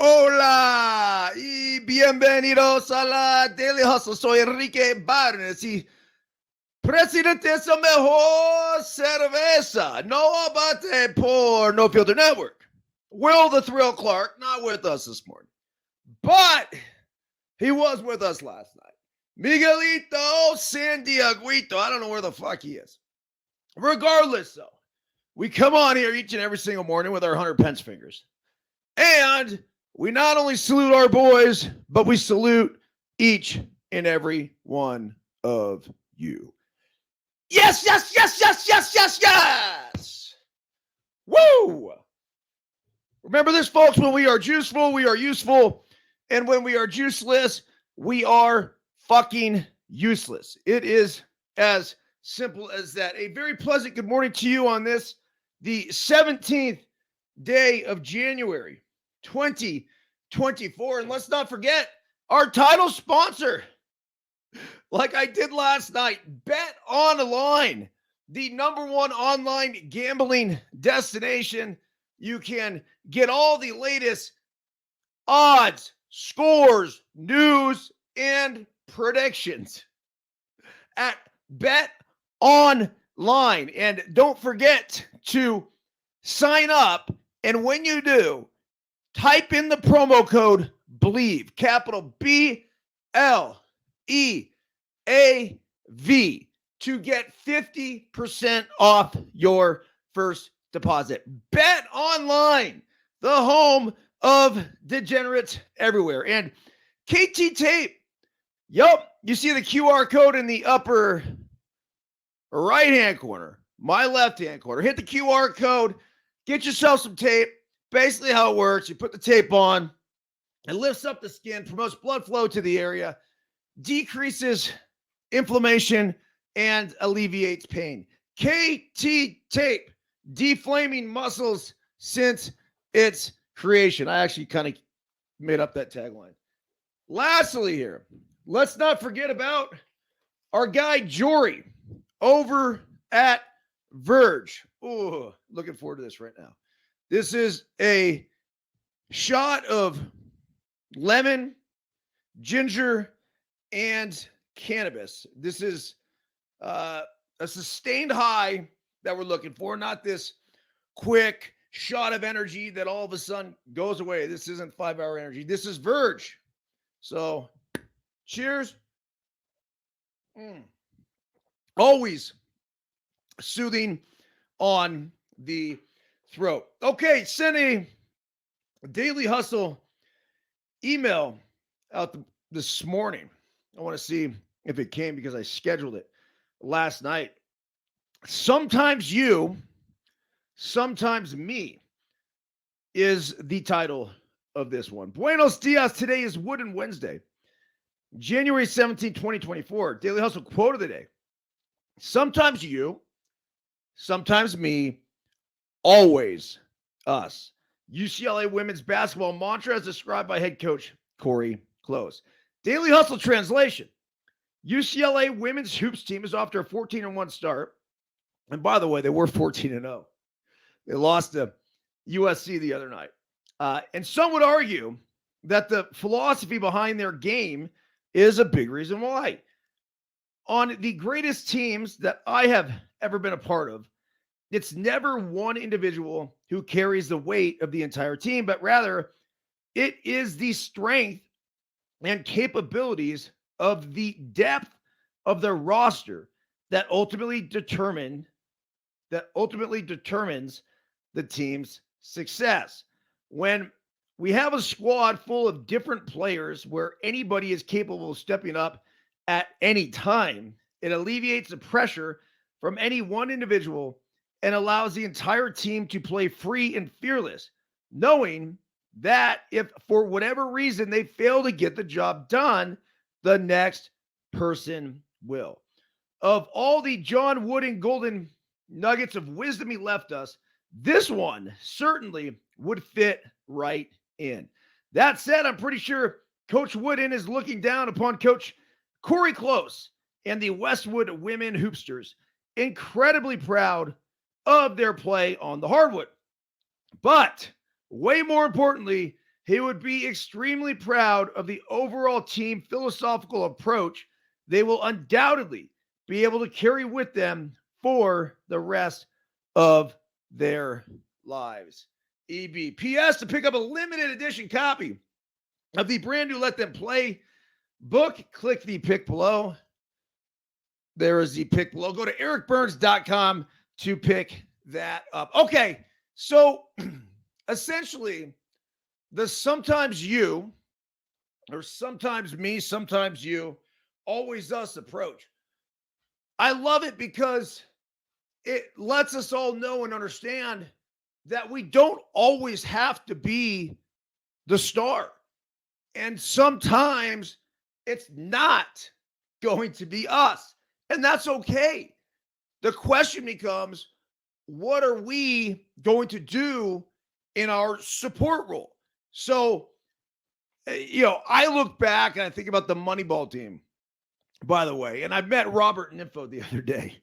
Hola y bienvenidos a la Daily Hustle. Soy Enrique Byrnes y presidente de esa mejor cerveza. No abate por No Filter Network. Will the Thrill Clark not with us this morning, but he was with us last night. Miguelito San Dieguito. I don't know where the fuck he is. Regardless, though, we come on here each and every single morning with our 100 pence fingers. And we not only salute our boys, but we salute each and every one of you. Yes, yes, yes, yes, yes, yes, yes. Woo! Remember this, folks, when we are juiceful, we are useful. And when we are juiceless, we are fucking useless. It is as simple as that. A very pleasant good morning to you on this, the 17th day of January 2024. And let's not forget our title sponsor. Like I did last night, Bet Online, the number one online gambling destination. You can get all the latest odds, scores, news, and predictions at Bet Online. And don't forget to sign up. And when you do, type in the promo code BLEAV, capital BLEAV, to get 50% off your first deposit. Bet Online, the home of degenerates everywhere. And KT Tape, yup, you see the QR code in the upper right-hand corner, my left-hand corner. Hit the QR code, get yourself some tape. Basically how it works, you put the tape on, it lifts up the skin, promotes blood flow to the area, decreases inflammation, and alleviates pain. KT Tape, deflaming muscles since its creation. I actually kind of made up that tagline. Lastly here, let's not forget about our guy Jory over at Verge. Oh, looking forward to this right now. This is a shot of lemon, ginger, and cannabis. This is a sustained high that we're looking for, not this quick shot of energy that all of a sudden goes away. This isn't 5-hour energy. This is Verge. So, cheers. Always soothing on the throat. Okay, send a Daily Hustle email out this morning. I want to see if it came because I scheduled it last night. Sometimes you, sometimes me is the title of this one. Buenos dias. Today is Wooden Wednesday, January 17, 2024. Daily Hustle quote of the day. Sometimes you, sometimes me, always us. UCLA women's basketball mantra as described by head coach Corey Close. Daily Hustle translation. UCLA women's hoops team is off to a 14-1 start. And by the way, they were 14-0. They lost to USC the other night. And some would argue that the philosophy behind their game is a big reason why. On the greatest teams that I have ever been a part of, it's never one individual who carries the weight of the entire team, but rather it is the strength and capabilities of the depth of their roster that ultimately determines the team's success. When we have a squad full of different players where anybody is capable of stepping up at any time, it alleviates the pressure from any one individual and allows the entire team to play free and fearless, knowing that if for whatever reason they fail to get the job done, the next person will. Of all the John Wooden golden nuggets of wisdom he left us, this one certainly would fit right in. That said, I'm pretty sure Coach Wooden is looking down upon Coach Corey Close and the Westwood women hoopsters, incredibly proud of their play on the hardwood. But way more importantly, He would be extremely proud of the overall team philosophical approach they will undoubtedly be able to carry with them for the rest of their lives. EBPS to pick up a limited edition copy of the brand new Let Them Play book, click the pick below. There is the pick below. Go to ericbyrnes.com to pick that up. Okay, so essentially, the sometimes you, or sometimes me, sometimes you, always us approach. I love it because it lets us all know and understand that we don't always have to be the star. And sometimes it's not going to be us. And that's okay. The question becomes, what are we going to do in our support role? So, I look back and I think about the Moneyball team, by the way, and I met Robert Nympho the other day.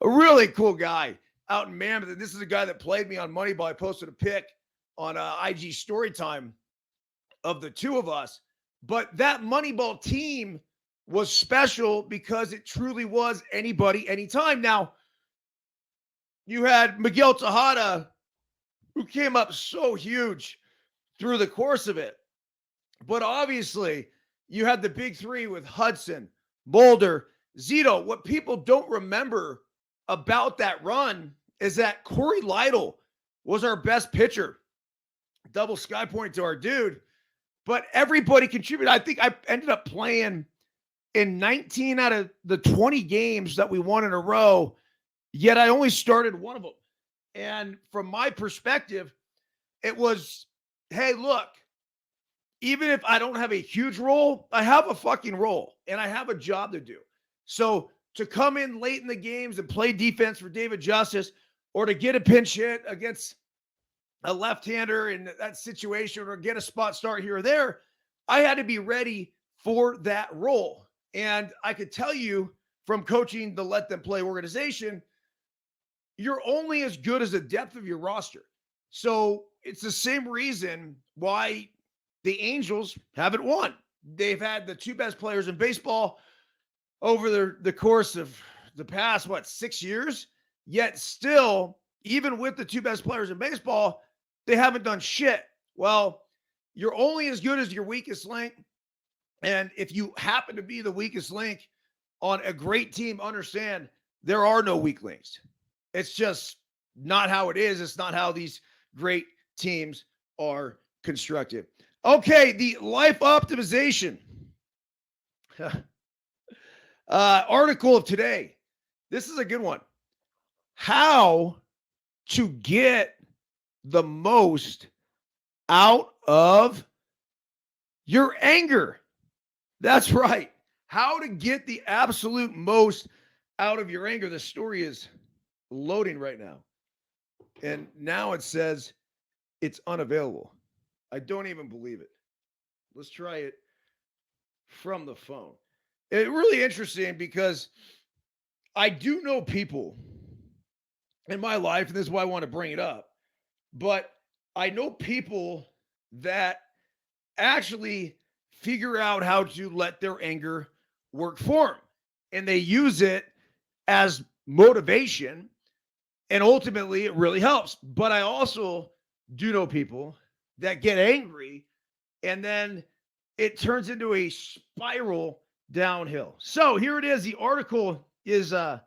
A really cool guy out in Mammoth. And this is a guy that played me on Moneyball. I posted a pic on IG Storytime of the two of us. But that Moneyball team was special because it truly was anybody, anytime. Now, you had Miguel Tejada, who came up so huge through the course of it. But obviously, you had the big three with Hudson, Mulder, Zito. What people don't remember about that run is that Corey Lytle was our best pitcher. Double sky point to our dude. But everybody contributed. I think I ended up playing in 19 out of the 20 games that we won in a row, yet I only started one of them. And from my perspective, it was, hey, look, even if I don't have a huge role, I have a fucking role and I have a job to do. So to come in late in the games and play defense for David Justice, or to get a pinch hit against a left-hander in that situation, or get a spot start here or there, I had to be ready for that role. And I could tell you from coaching the Let Them Play organization, you're only as good as the depth of your roster. So it's the same reason why the Angels haven't won. They've had the two best players in baseball over the course of the past, 6 years? Yet still, even with the two best players in baseball, they haven't done shit. Well, you're only as good as your weakest link. And if you happen to be the weakest link on a great team, understand there are no weak links. It's just not how it is. It's not how these great teams are constructed. Okay, the life optimization article of today. This is a good one. How to get the most out of your anger. That's right. How to get the absolute most out of your anger. The story is loading right now. And now it says it's unavailable. I don't even believe it. Let's try it from the phone. It's really interesting because I do know people in my life, and this is why I want to bring it up, but I know people that actually figure out how to let their anger work for them. And they use it as motivation. And ultimately, it really helps. But I also do know people that get angry and then it turns into a spiral downhill. So here it is. The article is on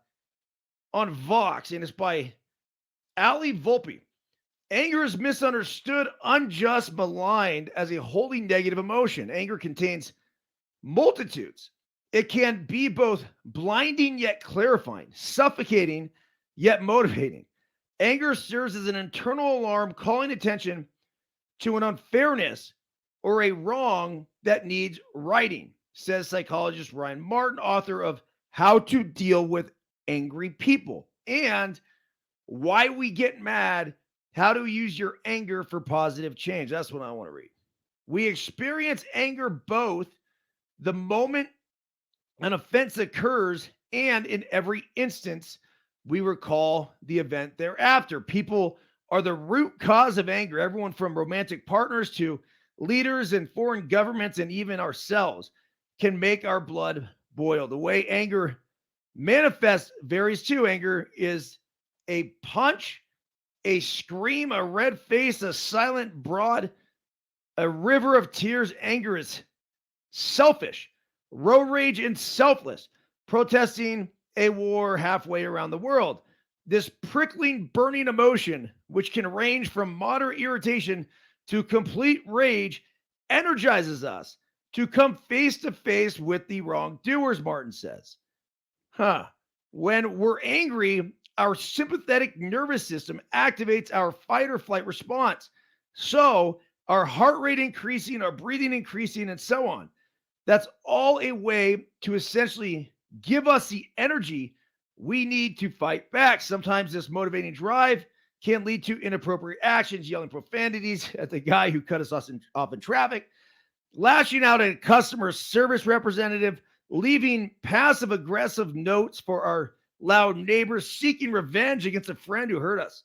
Vox, and it's by Ali Volpe. Anger is misunderstood, unjust, maligned as a wholly negative emotion. Anger contains multitudes. It can be both blinding yet clarifying, suffocating yet motivating. Anger serves as an internal alarm calling attention to an unfairness or a wrong that needs righting, says psychologist Ryan Martin, author of How to Deal with Angry People and Why We Get Mad, How to Use Your Anger for Positive Change. That's what I want to read. We experience anger both the moment an offense occurs and in every instance we recall the event thereafter. People are the root cause of anger. Everyone from romantic partners to leaders and foreign governments and even ourselves can make our blood boil. The way anger manifests varies too. Anger is a punch, a scream, a red face, a silent broad, a river of tears. Anger is selfish, road rage, and selfless, protesting a war halfway around the world. This prickling, burning emotion, which can range from moderate irritation to complete rage, energizes us to come face to face with the wrongdoers, Martin says. When we're angry, our sympathetic nervous system activates our fight or flight response. So our heart rate increasing, our breathing increasing, and so on. That's all a way to essentially give us the energy we need to fight back. Sometimes this motivating drive can lead to inappropriate actions, yelling profanities at the guy who cut us off in traffic, lashing out at a customer service representative, leaving passive-aggressive notes for our loud neighbors, seeking revenge against a friend who hurt us.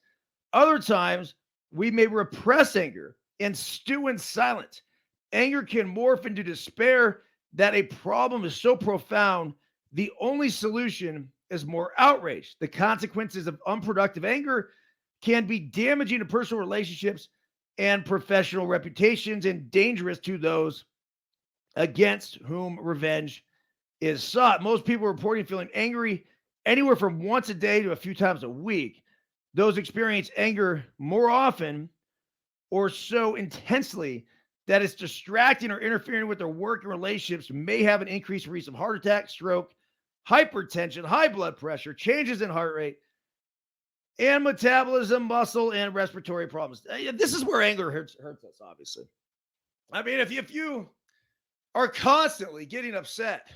Other times, we may repress anger and stew in silence. Anger can morph into despair that a problem is so profound, the only solution is more outrage. The consequences of unproductive anger can be damaging to personal relationships and professional reputations and dangerous to those against whom revenge is sought. Most people reporting feeling angry anywhere from once a day to a few times a week. Those experience anger more often or so intensely that it's distracting or interfering with their work and relationships may have an increased risk of heart attack, stroke, hypertension, high blood pressure, changes in heart rate, and metabolism, muscle, and respiratory problems. This is where anger hurts us, obviously. I mean, if you are constantly getting upset,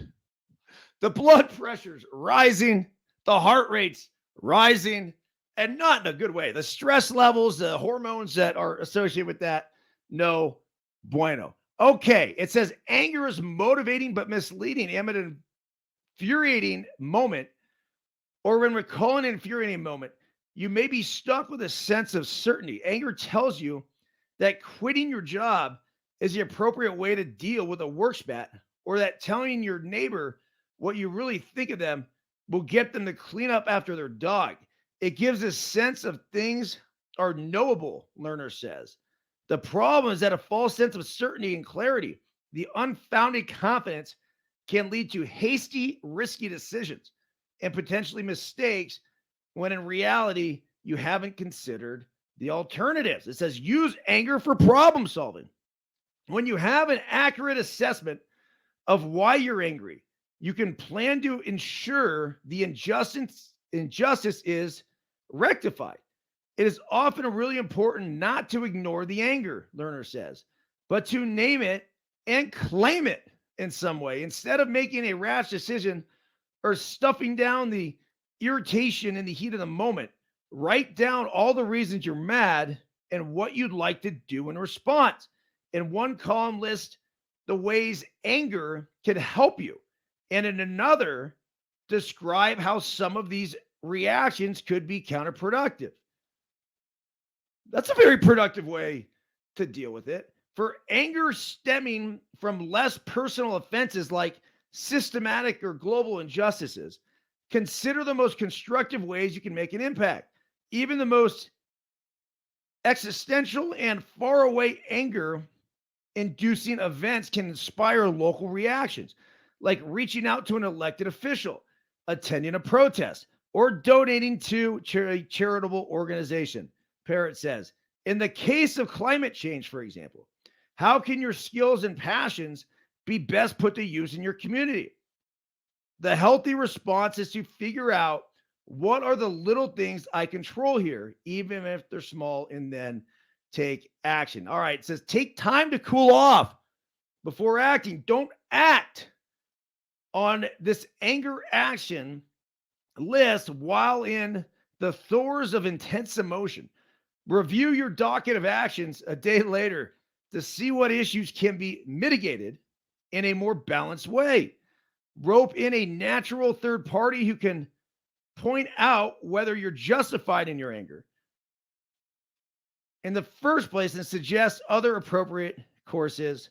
the blood pressure's rising, the heart rate's rising, and not in a good way. The stress levels, the hormones that are associated with that, no bueno. Okay, it says anger is motivating but misleading. Amid an infuriating moment, or when recalling an infuriating moment, you may be stuck with a sense of certainty. Anger tells you that quitting your job is the appropriate way to deal with a work spat, or that telling your neighbor what you really think of them will get them to clean up after their dog. It gives a sense of things are knowable, Lerner says. The problem is that a false sense of certainty and clarity, the unfounded confidence, can lead to hasty, risky decisions and potentially mistakes when in reality, you haven't considered the alternatives. It says use anger for problem solving. When you have an accurate assessment of why you're angry, you can plan to ensure the injustice is rectified. It is often really important not to ignore the anger, Lerner says, but to name it and claim it in some way. Instead of making a rash decision or stuffing down the irritation in the heat of the moment, write down all the reasons you're mad and what you'd like to do in response. In one column, list the ways anger can help you. And in another, describe how some of these reactions could be counterproductive. That's a very productive way to deal with it. For anger stemming from less personal offenses like systematic or global injustices, consider the most constructive ways you can make an impact. Even the most existential and faraway anger-inducing events can inspire local reactions, like reaching out to an elected official, attending a protest, or donating to a charitable organization. Parrott says, in the case of climate change, for example, how can your skills and passions be best put to use in your community? The healthy response is to figure out what are the little things I control here, even if they're small, and then take action. All right, it says take time to cool off before acting. Don't act on this anger action list while in the throes of intense emotion. Review your docket of actions a day later to see what issues can be mitigated in a more balanced way. Rope in a natural third party who can point out whether you're justified in your anger in the first place and suggest other appropriate courses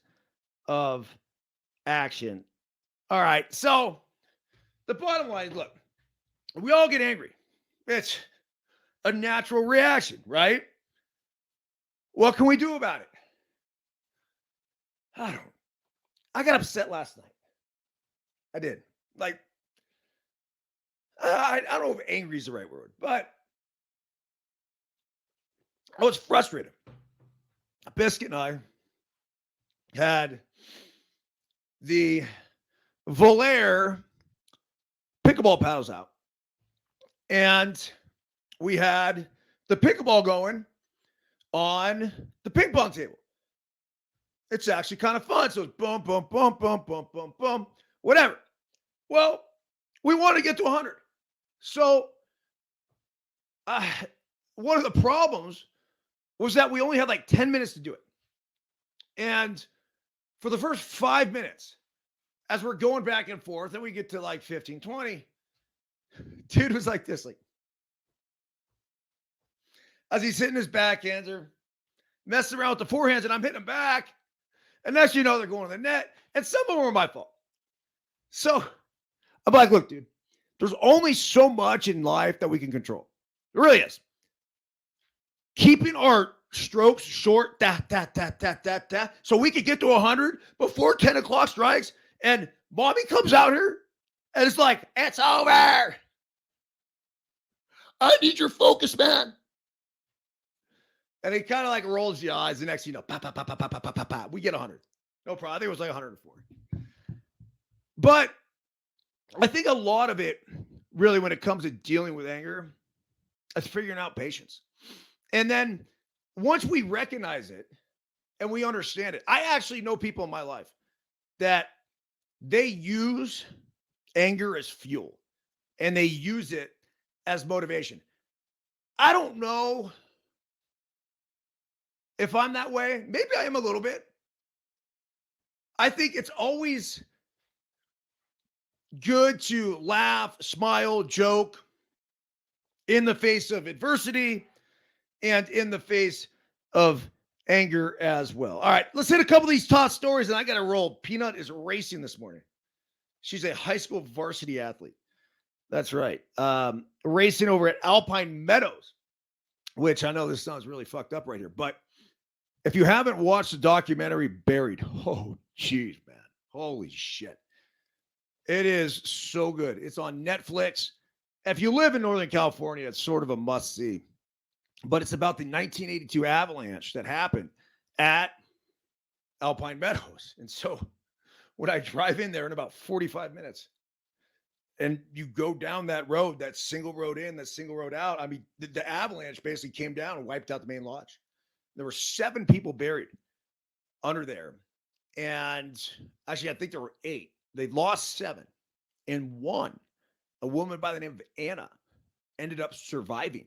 of action. All right. So the bottom line is, look, we all get angry. It's a natural reaction, right? What can we do about it? I got upset last night. I did. Like, I don't know if angry is the right word, but I was frustrated. Biscuit and I had the Volaire pickleball paddles out. And we had the pickleball going on the ping pong table. It's actually kind of fun. So it's boom, boom, boom, boom, boom, boom, boom, whatever. Well, we want to get to 100. So one of the problems was that we only had like 10 minutes to do it. And for the first 5 minutes, as we're going back and forth, and we get to like 15, 20, dude was like this, like, as he's hitting his backhander, messing around with the forehands, and I'm hitting him back. And next you know, they're going to the net. And some of them were my fault. So I'm like, look, dude, there's only so much in life that we can control. It really is. Keeping our strokes short, so we could get to 100 before 10 o'clock strikes. And mommy comes out here and it's like, it's over. I need your focus, man. And he kind of like rolls the eyes. The next, you know, we get 100. No problem. I think it was like 104. But I think a lot of it, really, when it comes to dealing with anger, is figuring out patience. And then once we recognize it and we understand it, I actually know people in my life that they use anger as fuel and they use it as motivation. I don't know if I'm that way. Maybe I am a little bit. I think it's always good to laugh, smile, joke in the face of adversity and in the face of anger as well. All right, let's hit a couple of these top stories, and I got to roll. Peanut is racing this morning. She's a high school varsity athlete. That's right. Racing over at Alpine Meadows, which I know this sounds really fucked up right here, but if you haven't watched the documentary Buried, oh, geez, man. Holy shit. It is so good. It's on Netflix. If you live in Northern California, it's sort of a must-see. But it's about the 1982 avalanche that happened at Alpine Meadows. And so when I drive in there in about 45 minutes, and you go down that road, that single road in, that single road out, I mean, the avalanche basically came down and wiped out the main lodge. There were 7 people buried under there. And actually, I think there were 8. They lost 7. And one, a woman by the name of Anna, ended up surviving.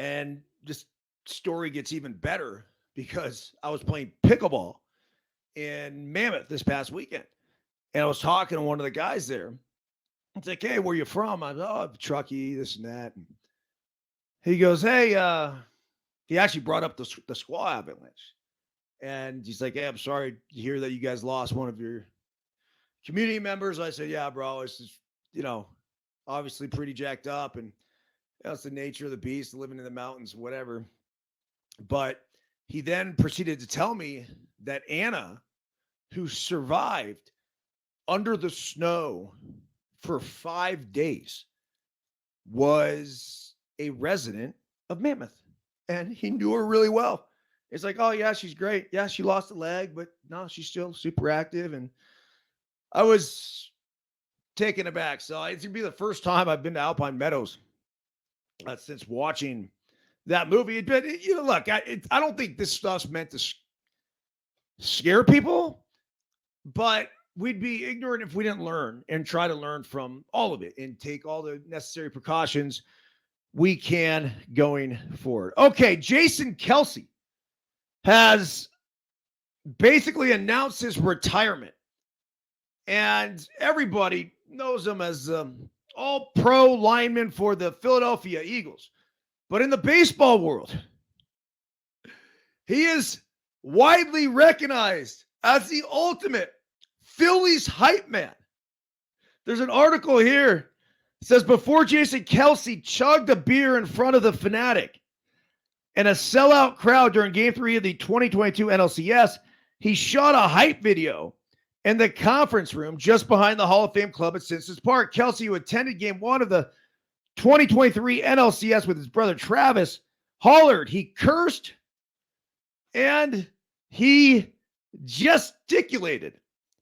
And this story gets even better because I was playing pickleball in Mammoth this past weekend. And I was talking to one of the guys there. It's like, hey, where you from? I'm, Truckee, this and that. And he goes, hey, he actually brought up the Squaw avalanche. And he's like, hey, I'm sorry to hear that you guys lost one of your community members. I said, yeah, bro, it's just, obviously pretty jacked up. And that's the nature of the beast, living in the mountains, whatever. But he then proceeded to tell me that Anna, who survived under the snow for 5 days, was a resident of Mammoth. And he knew her really well. It's like, oh, yeah, she's great. Yeah, she lost a leg, but no, she's still super active. And I was taken aback. So it's going to be the first time I've been to Alpine Meadows since watching that movie. But, look, I don't think this stuff's meant to scare people, but we'd be ignorant if we didn't learn and try to learn from all of it and take all the necessary precautions we can going forward. Okay, Jason KELCE has basically announced his retirement. And everybody knows him as all-pro lineman for the Philadelphia Eagles. But in the baseball world, he is widely recognized as the ultimate Phillies hype man. There's an article here that says before Jason KELCE chugged a beer in front of the Fanatic and a sellout crowd during Game 3 of the 2022 NLCS, he shot a hype video in the conference room just behind the Hall of Fame club at Simpsons Park. KELCE, who attended Game 1 of the 2023 NLCS with his brother Travis, hollered, he cursed, and he gesticulated.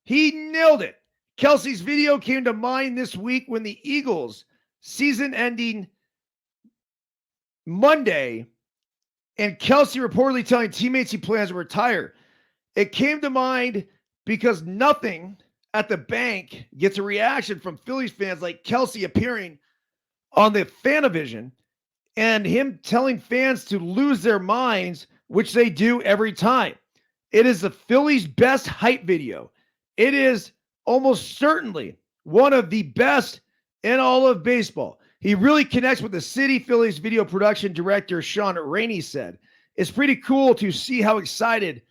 He nailed it. KELCE's video came to mind this week when the Eagles' season-ending Monday, and KELCE reportedly telling teammates he plans to retire. It came to mind because nothing at the bank gets a reaction from Phillies fans like KELCE appearing on the Fanavision and him telling fans to lose their minds, which they do every time. It is the Phillies' best hype video. It is almost certainly one of the best in all of baseball. He really connects with the city. Phillies video production director Sean Rainey said, it's pretty cool to see how excited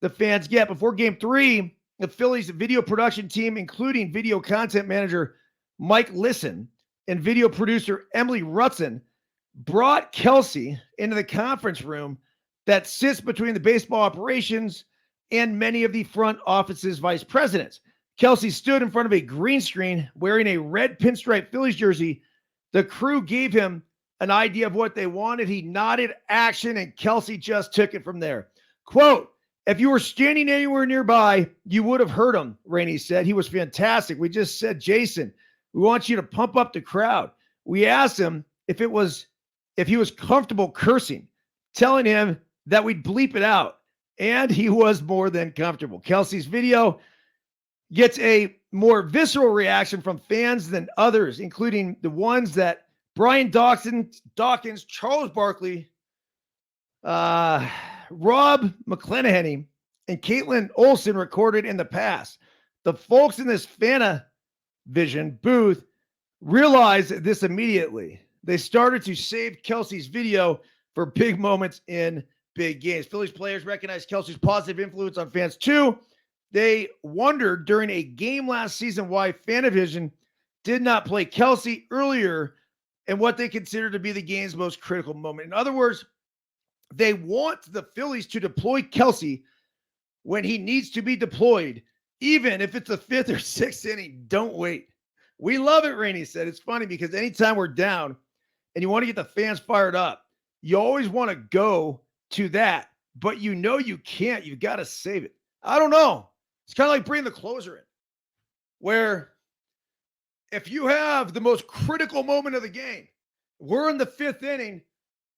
the fans get. Before Game 3, the Phillies video production team, including video content manager Mike Lisson and video producer Emily Rutson, brought KELCE into the conference room that sits between the baseball operations and many of the front office's vice presidents. KELCE stood in front of a green screen wearing a red pinstripe Phillies jersey. The crew gave him an idea of what they wanted. He nodded action, and KELCE just took it from there. Quote, if you were standing anywhere nearby, you would have heard him, Rainey said. He was fantastic. We just said, Jason, we want you to pump up the crowd. We asked him if he was comfortable cursing, telling him that we'd bleep it out, and he was more than comfortable. KELCE's video gets a more visceral reaction from fans than others, including the ones that Brian Dawkins, Charles Barkley, Rob McClanahan, and Caitlin Olsen recorded in the past. The folks in this Fanavision booth realized this immediately. They started to save KELCE's video for big moments in big games. Phillies players recognized KELCE's positive influence on fans too. They wondered during a game last season why Fanavision did not play KELCE earlier in what they consider to be the game's most critical moment. In other words, they want the Phillies to deploy KELCE when he needs to be deployed, even if it's the 5th or 6th inning. Don't wait. We love it, Rainey said. It's funny because anytime we're down and you want to get the fans fired up, you always want to go to that, but you know you can't. You've got to save it. I don't know. It's kind of like bringing the closer in, where if you have the most critical moment of the game, we're in the 5th inning,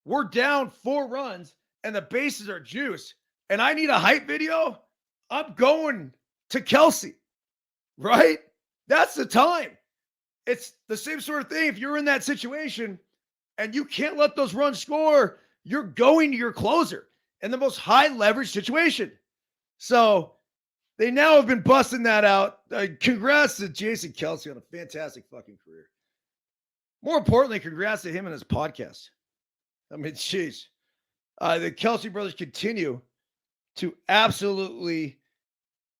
we're down 4 runs, and the bases are juiced, and I need a hype video, I'm going to KELCE, right? That's the time. It's the same sort of thing. If you're in that situation and you can't let those runs score, you're going to your closer in the most high leverage situation. So they now have been busting that out. Congrats to Jason KELCE on a fantastic fucking career. More importantly, congrats to him and his podcast. I mean, jeez. The KELCE brothers continue to absolutely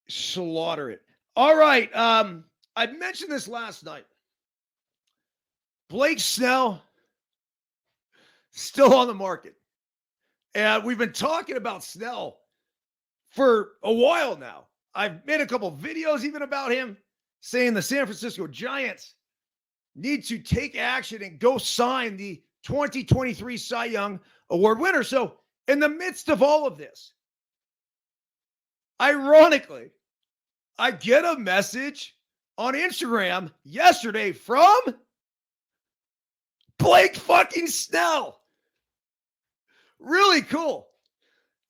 slaughter it. All right. I mentioned this last night. Blake Snell still on the market. And we've been talking about Snell for a while now. I've made a couple videos even about him, saying the San Francisco Giants need to take action and go sign the 2023 Cy Young Award winner. So in the midst of all of this, ironically, I get a message on Instagram yesterday from Blake fucking Snell. Really cool.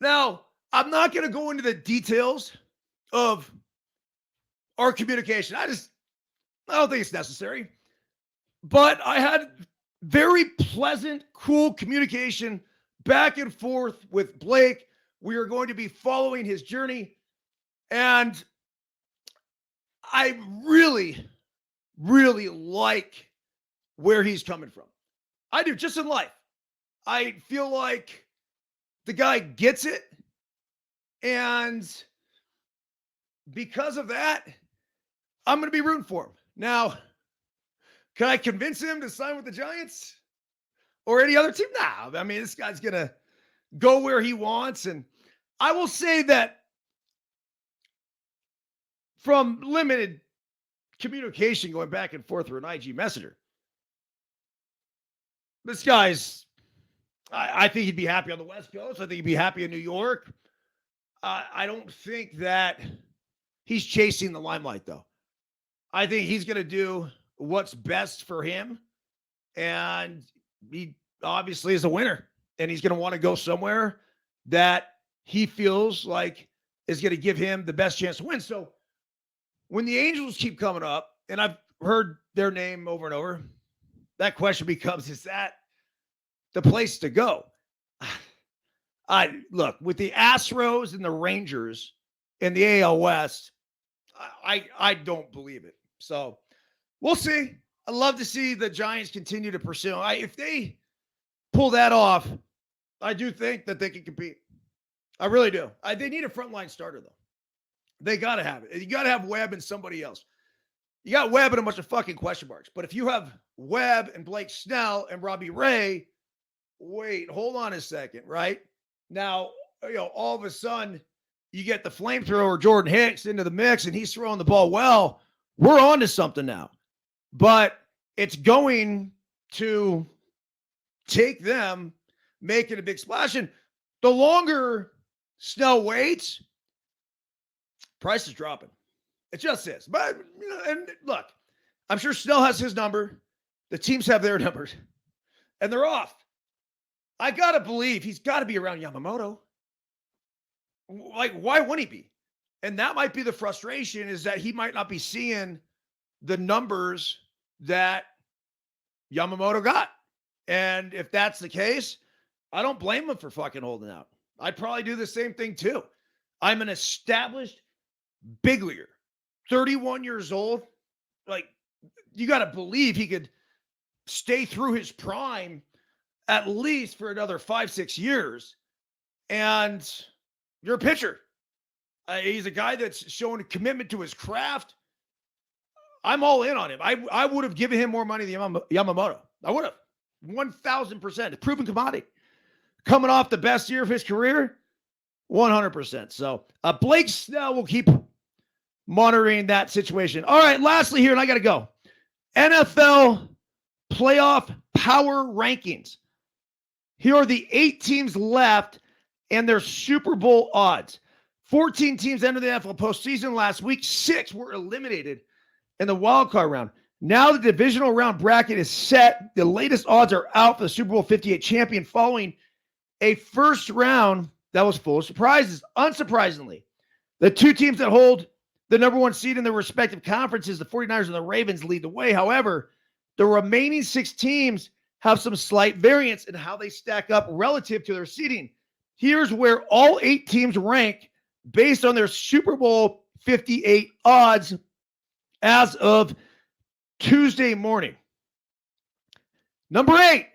Now, I'm not going to go into the details of our communication. I don't think it's necessary. But I had very pleasant, cool communication back and forth with Blake. We are going to be following his journey. And I really, really like where he's coming from. I do, just in life. I feel like the guy gets it. And because of that, I'm going to be rooting for him. Now, can I convince him to sign with the Giants or any other team? No. I mean, this guy's going to go where he wants. And I will say that from limited communication going back and forth through an IG messenger, this guy's, I think he'd be happy on the West Coast. I think he'd be happy in New York. I don't think that he's chasing the limelight, though. I think he's going to do what's best for him. And he obviously is a winner. And he's going to want to go somewhere that he feels like is going to give him the best chance to win. So when the Angels keep coming up, and I've heard their name over and over, that question becomes, is that the place to go? Look, with the Astros and the Rangers in the AL West, I don't believe it. So we'll see. I'd love to see the Giants continue to pursue. If they pull that off, I do think that they can compete. I really do. They need a frontline starter, though. They got to have it. You got to have Webb and somebody else. You got Webb and a bunch of fucking question marks. But if you have Webb and Blake Snell and Robbie Ray, wait, hold on a second, right? Now, all of a sudden, you get the flamethrower Jordan Hicks into the mix, and he's throwing the ball well. We're on to something now. But it's going to take them making a big splash. And the longer Snell waits, price is dropping. It just is. But, and look, I'm sure Snell has his number. The teams have their numbers. And they're off. I got to believe he's got to be around Yamamoto. Like, why wouldn't he be? And that might be the frustration, is that he might not be seeing the numbers that Yamamoto got. And if that's the case, I don't blame him for fucking holding out. I'd probably do the same thing too. I'm an established big leaguer, 31 years old. Like, you got to believe he could stay through his prime at least for another 5-6 years. And you're a pitcher. He's a guy that's showing a commitment to his craft. I'm all in on him. I would have given him more money than Yamamoto. I would have. 1,000%. A proven commodity. Coming off the best year of his career, 100%. So Blake Snell will keep monitoring that situation. All right, lastly here, and I got to go. NFL playoff power rankings. Here are the 8 teams left and their Super Bowl odds. 14 teams entered the NFL postseason last week. 6 were eliminated in the wild card round. Now the divisional round bracket is set. The latest odds are out for the Super Bowl 58 champion following a first round that was full of surprises. Unsurprisingly, the 2 teams that hold the number 1 seed in their respective conferences, the 49ers and the Ravens, lead the way. However, the remaining 6 teams have some slight variance in how they stack up relative to their seeding. Here's where all 8 teams rank based on their Super Bowl 58 odds as of Tuesday morning. Number 8,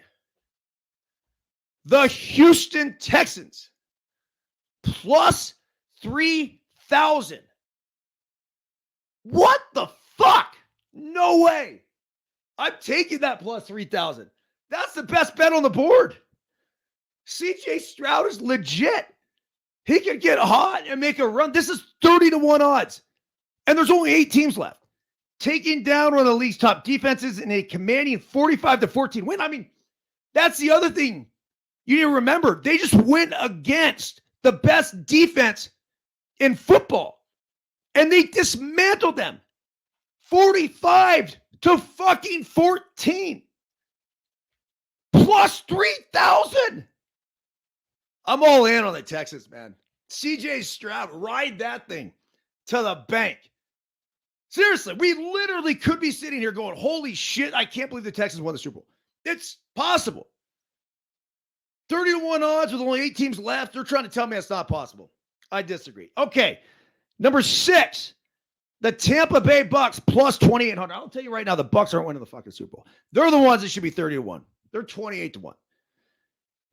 the Houston Texans, plus 3,000. What the fuck? No way. I'm taking that plus 3,000. That's the best bet on the board. CJ Stroud is legit. He could get hot and make a run. This is 30-1 odds. And there's only 8 teams left. Taking down one of the league's top defenses in a commanding 45-14 win. I mean, that's the other thing you need to remember. They just went against the best defense in football. And they dismantled them. 45-14. Plus 3,000. I'm all in on the Texans, man. CJ Stroud, ride that thing to the bank. Seriously, we literally could be sitting here going, holy shit, I can't believe the Texans won the Super Bowl. It's possible. 30-1 odds with only 8 teams left. They're trying to tell me it's not possible. I disagree. Okay, number 6, the Tampa Bay Bucks plus 2,800. I'll tell you right now, the Bucks aren't winning the fucking Super Bowl. They're the ones that should be 30-1. They're 28-1.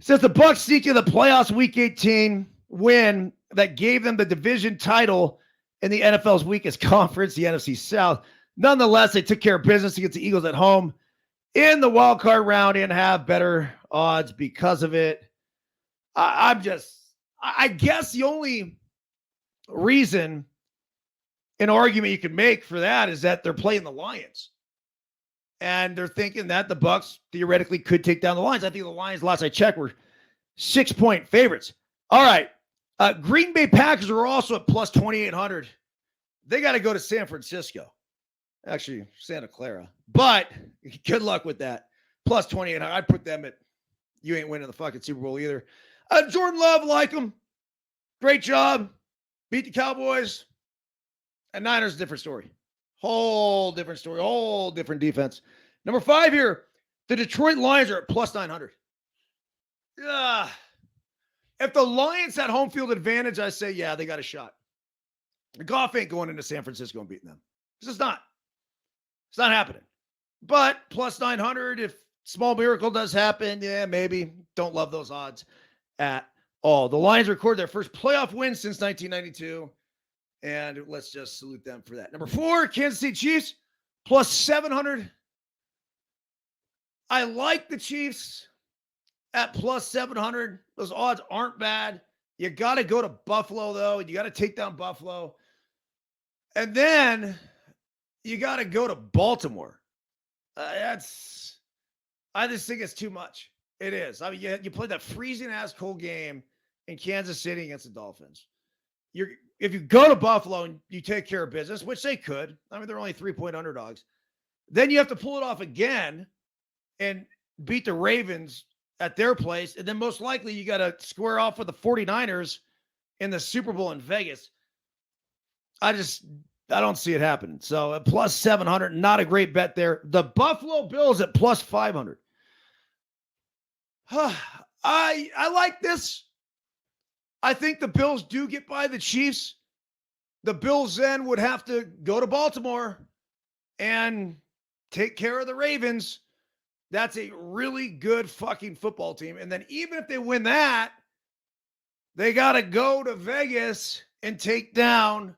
Since the Bucks sneak in the playoffs week 18 win that gave them the division title in the NFL's weakest conference, the NFC South. Nonetheless, they took care of business against the Eagles at home in the wild card round and have better odds because of it. I guess the only reason, an argument you can make for that is that they're playing the Lions. And they're thinking that the Bucs theoretically could take down the Lions. I think the Lions, last I checked, were 6-point favorites. All right. Green Bay Packers are also at plus 2,800. They got to go to San Francisco. Actually, Santa Clara. But good luck with that. Plus 2,800. I'd put them at, you ain't winning the fucking Super Bowl either. Jordan Love, like him. Great job. Beat the Cowboys. And Niners, different story. Whole different story. Whole different defense. Number 5 here. The Detroit Lions are at plus 900. If the Lions had home field advantage, I say, yeah, they got a shot. Goff ain't going into San Francisco and beating them. It's just not. It's not happening. But plus 900, if small miracle does happen, yeah, maybe. Don't love those odds at all. The Lions recorded their first playoff win since 1992. And let's just salute them for that. Number 4, Kansas City Chiefs, plus 700. I like the Chiefs at plus 700. Those odds aren't bad. You got to go to Buffalo, though. You got to take down Buffalo. And then you got to go to Baltimore. I just think it's too much. It is. I mean, you played that freezing-ass cold game in Kansas City against the Dolphins. If you go to Buffalo and you take care of business, which they could, I mean, they're only 3-point underdogs, then you have to pull it off again and beat the Ravens at their place. And then most likely you got to square off with the 49ers in the Super Bowl in Vegas. I don't see it happening. So at plus 700, not a great bet there. The Buffalo Bills at plus 500. I like this. I think the Bills do get by the Chiefs. The Bills then would have to go to Baltimore and take care of the Ravens. That's a really good fucking football team. And then even if they win that, they got to go to Vegas and take down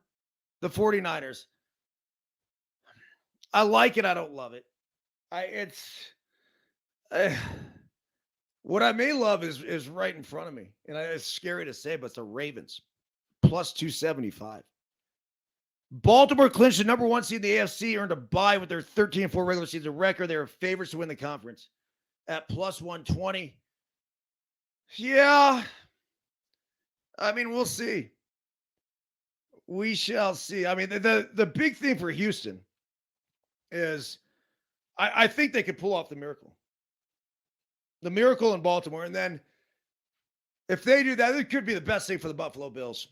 the 49ers. I like it. I don't love it. What I may love is right in front of me. And it's scary to say, but it's the Ravens. Plus 275. Baltimore clinched the number 1 seed in the AFC, earned a bye with their 13-4 regular season record. They were favorites to win the conference at plus 120. Yeah. I mean, we'll see. We shall see. I mean, the big thing for Houston is I think they could pull off the miracle. The miracle in Baltimore. And then if they do that, it could be the best thing for the Buffalo Bills.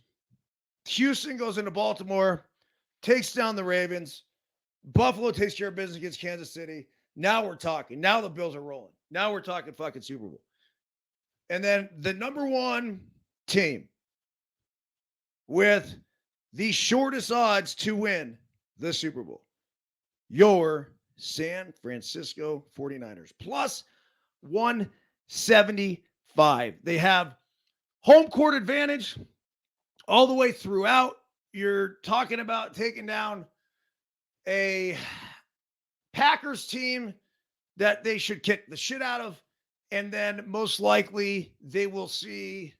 Houston goes into Baltimore, takes down the Ravens. Buffalo takes care of business against Kansas City. Now we're talking. Now the Bills are rolling. Now we're talking fucking Super Bowl. And then the number 1 team with the shortest odds to win the Super Bowl, your San Francisco 49ers, plus 175. They have home court advantage all the way throughout. You're talking about taking down a Packers team that they should kick the shit out of. And then most likely they will see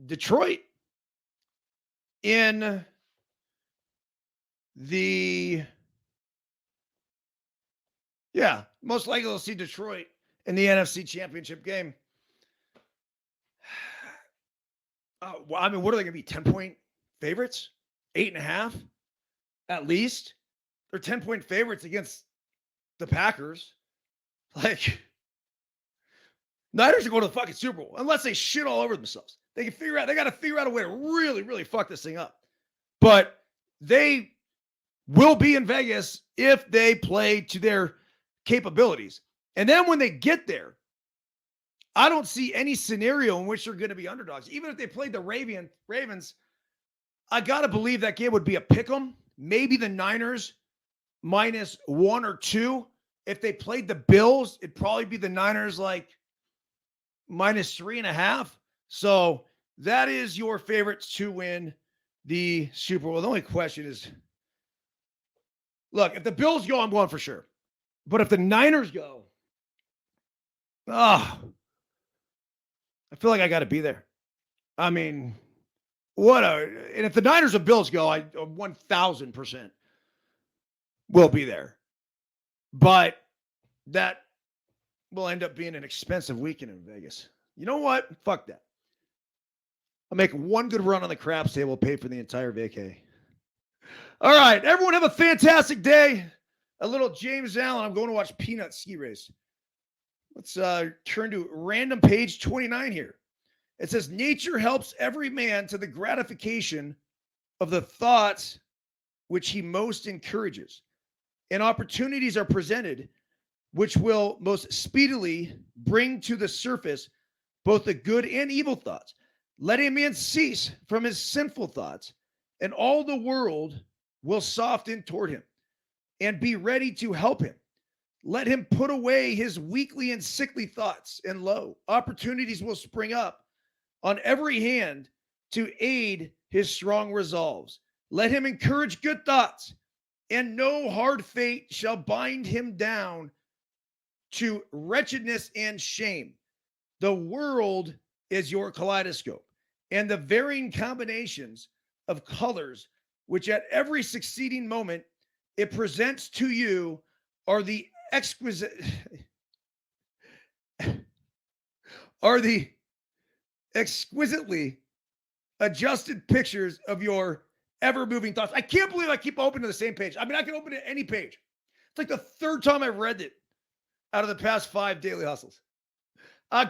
Detroit in the, most likely they'll see Detroit in the NFC Championship game. Well, I mean, what are they going to be? 10-point favorites? 8.5 at least? They're 10-point favorites against the Packers. Like, Niners are going to the fucking Super Bowl unless they shit all over themselves. They got to figure out a way to really, really fuck this thing up. But they will be in Vegas if they play to their capabilities. And then when they get there, I don't see any scenario in which they're going to be underdogs. Even if they played the Ravens, I got to believe that game would be a pick 'em. Maybe the Niners minus 1 or 2. If they played the Bills, it'd probably be the Niners like minus 3.5. So that is your favorites to win the Super Bowl. The only question is, look, if the Bills go, I'm going for sure. But if the Niners go, I feel like I got to be there. I mean, and if the Niners and Bills go, I 1,000% will be there. But that will end up being an expensive weekend in Vegas. You know what? Fuck that. I'll make one good run on the craps table, pay for the entire vacay. All right, everyone have a fantastic day. A little James Allen. I'm going to watch Peanut ski race. Let's turn to random page 29 here. It says, nature helps every man to the gratification of the thoughts which he most encourages, and opportunities are presented which will most speedily bring to the surface both the good and evil thoughts. Let a man cease from his sinful thoughts, and all the world will soften toward him and be ready to help him. Let him put away his weakly and sickly thoughts, and lo, opportunities will spring up on every hand to aid his strong resolves. Let him encourage good thoughts, and no hard fate shall bind him down to wretchedness and shame. The world is your kaleidoscope, and the varying combinations of colors which at every succeeding moment it presents to you are the exquisitely adjusted pictures of your ever-moving thoughts. I can't believe I keep opening the same page. I mean, I can open it any page. It's like the third time I've read it out of the past 5 daily hustles.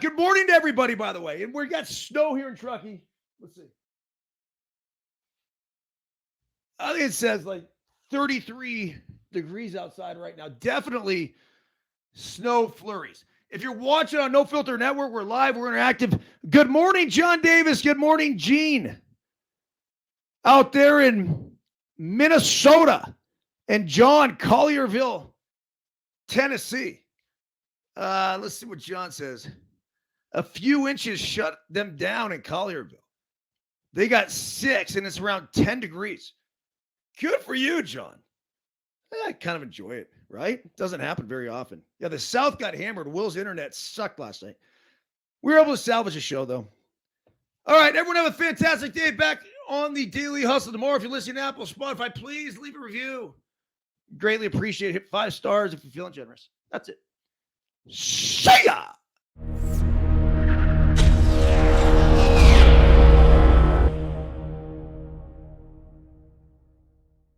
Good morning to everybody, by the way. And we got snow here in Truckee. Let's see. I think it says like 33 degrees outside right now. Definitely snow flurries. If you're watching on No Filter Network, we're live, we're interactive. Good morning, John Davis. Good morning, Gene. Out there in Minnesota. And John, Collierville, Tennessee. Let's see what John says. A few inches shut them down in Collierville. They got 6, and it's around 10 degrees. Good for you, John. I kind of enjoy it, right? Doesn't happen very often. Yeah, the South got hammered. Will's internet sucked last night. We were able to salvage the show, though. All right, everyone have a fantastic day. Back on the Daily Hustle tomorrow. If you're listening to Apple, Spotify, please leave a review. Greatly appreciate it. Hit 5 stars if you're feeling generous. That's it. See ya!